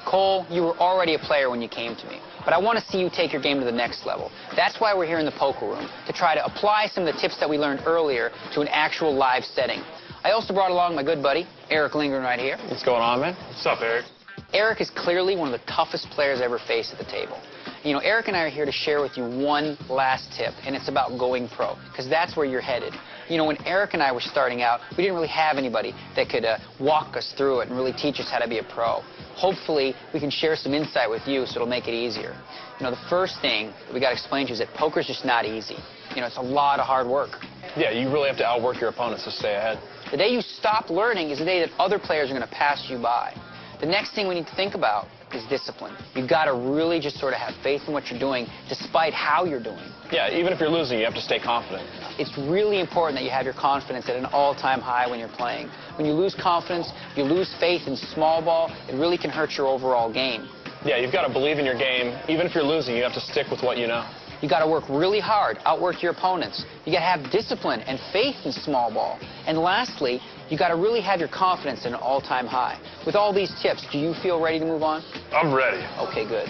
Cole, you were already a player when you came to me, but I want to see you take your game to the next level. That's why we're here in the poker room, to try to apply some of the tips that we learned earlier to an actual live setting. I also brought along my good buddy, Eric Lindgren, right here. What's going on, man? What's up, Eric? Eric is clearly one of the toughest players I ever faced at the table. You know, Eric and I are here to share with you one last tip, and it's about going pro, because that's where you're headed. You know, when Eric and I were starting out, we didn't really have anybody that could walk us through it and really teach us how to be a pro. Hopefully, we can share some insight with you so it'll make it easier. You know, the first thing that we got to explain to you is that poker's just not easy. You know, it's a lot of hard work. Yeah, you really have to outwork your opponents to stay ahead. The day you stop learning is the day that other players are going to pass you by. The next thing we need to think about is discipline. You've got to really just sort of have faith in what you're doing, despite how you're doing. Yeah, even if you're losing, you have to stay confident. It's really important that you have your confidence at an all-time high when you're playing. When you lose confidence, you lose faith in small ball, it really can hurt your overall game. Yeah, you've got to believe in your game. Even if you're losing, you have to stick with what you know. You got to work really hard, outwork your opponents. You got to have discipline and faith in small ball. And lastly, you got to really have your confidence at an all-time high. With all these tips, do you feel ready to move on? I'm ready. Okay, good.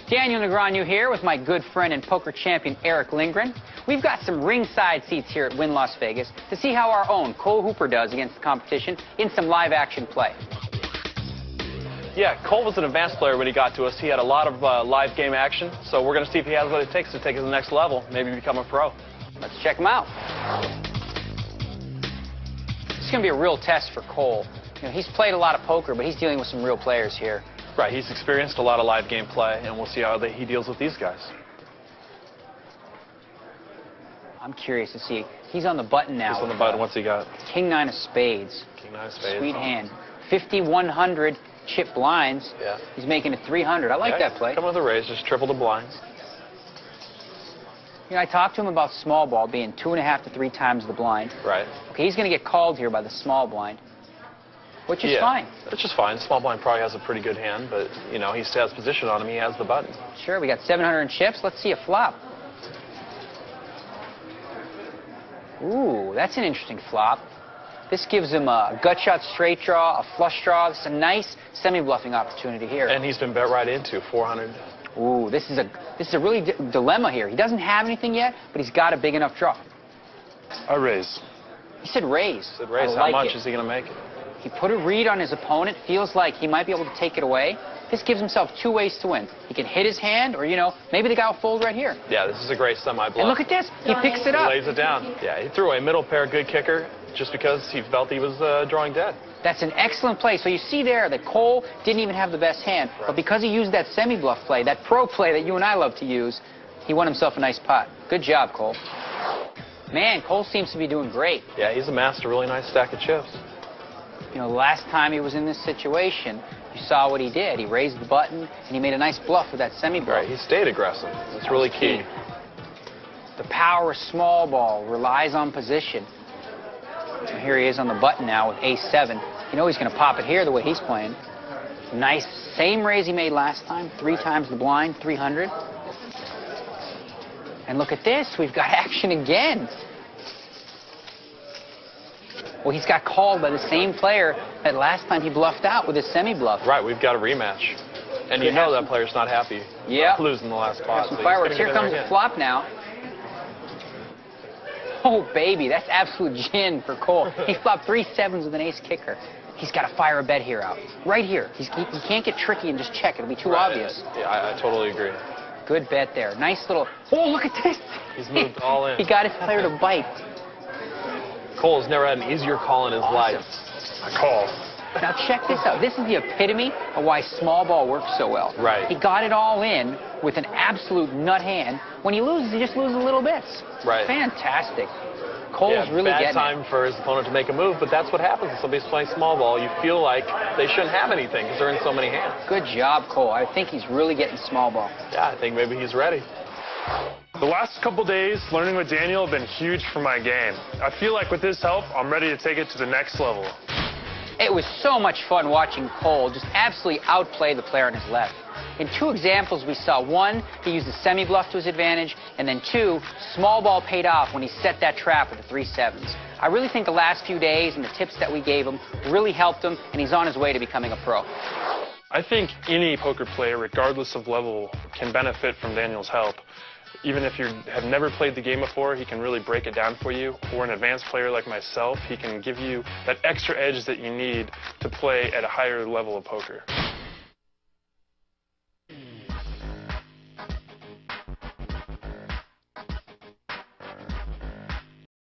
Daniel Negreanu here with my good friend and poker champion Eric Lindgren. We've got some ringside seats here at Wynn Las Vegas to see how our own Cole Hooper does against the competition in some live action play. Yeah, Cole was an advanced player when he got to us. He had a lot of live game action, so we're going to see if he has what it takes to take it to the next level, maybe become a pro. Let's check him out. It's going to be a real test for Cole. You know, he's played a lot of poker, but he's dealing with some real players here. Right, he's experienced a lot of live game play, and we'll see how he deals with these guys. I'm curious to see. He's on the button now. He's on the button. What's he got? King-9 of spades. King-9 of spades. Sweet hand. 5,100 chip blinds. Yeah. He's making it 300. I like that play. Come with a raise, just triple the blinds. You know, I talked to him about small ball being 2.5 to 3 times the blind. Right. Okay, he's going to get called here by the small blind, which is fine. It's just fine. Small blind probably has a pretty good hand, but, you know, he still has position on him. He has the button. Sure, we got 700 in chips. Let's see a flop. Ooh, that's an interesting flop. This gives him a gut shot straight draw, a flush draw. This is a nice semi-bluffing opportunity here. And he's been bet right into 400. Ooh, this is a really dilemma here. He doesn't have anything yet, but he's got a big enough draw. I raise. He said raise. He said raise. How much is he going to make it? He put a read on his opponent. Feels like he might be able to take it away. This gives himself 2 ways to win. He can hit his hand, or, you know, maybe the guy will fold right here. Yeah, this is a great semi-bluff. And look at this. He picks it up. He lays it down. Yeah, he threw a middle pair good kicker just because he felt he was drawing dead. That's an excellent play. So you see there that Cole didn't even have the best hand, but because he used that semi-bluff play, that pro play that you and I love to use, he won himself a nice pot. Good job, Cole. Man, Cole seems to be doing great. Yeah, he's amassed a really nice stack of chips. You know, the last time he was in this situation, you saw what he did. He raised the button, and he made a nice bluff with that semi-bluff. Right, he stayed aggressive. That's really key. The power of small ball relies on position. And here he is on the button now with ace-7. You know he's going to pop it here the way he's playing. Nice, same raise he made last time, 3 times the blind, 300. And look at this, we've got action again. Well, he's got called by the same player that last time he bluffed out with his semi-bluff. Right, we've got a rematch. And you know that player's not happy losing the last spot. Some fireworks. Here comes the flop now. Oh, baby, that's absolute gin for Cole. He flopped 3 sevens with an ace kicker. He's got to fire a bet here out. Right here. He can't get tricky and just check. It'll be too obvious. Yeah, I totally agree. Good bet there. Nice little... Oh, look at this. He's moved all in. He got his player to bite. Cole's never had an easier call in his life. I call. Now check this out. This is the epitome of why small ball works so well. Right. He got it all in with an absolute nut hand. When he loses, he just loses little bits. Right. Fantastic. Cole's really bad getting time for his opponent to make a move, but that's what happens when somebody's playing small ball. You feel like they shouldn't have anything because they're in so many hands. Good job, Cole. I think he's really getting small ball. Yeah, I think maybe he's ready. The last couple days learning with Daniel have been huge for my game. I feel like with his help, I'm ready to take it to the next level. It was so much fun watching Cole just absolutely outplay the player on his left. In 2 examples we saw, 1, he used the semi-bluff to his advantage, and then 2, small ball paid off when he set that trap with the 3-7s. I really think the last few days and the tips that we gave him really helped him, and he's on his way to becoming a pro. I think any poker player, regardless of level, can benefit from Daniel's help. Even if you have never played the game before, he can really break it down for you. Or an advanced player like myself, he can give you that extra edge that you need to play at a higher level of poker.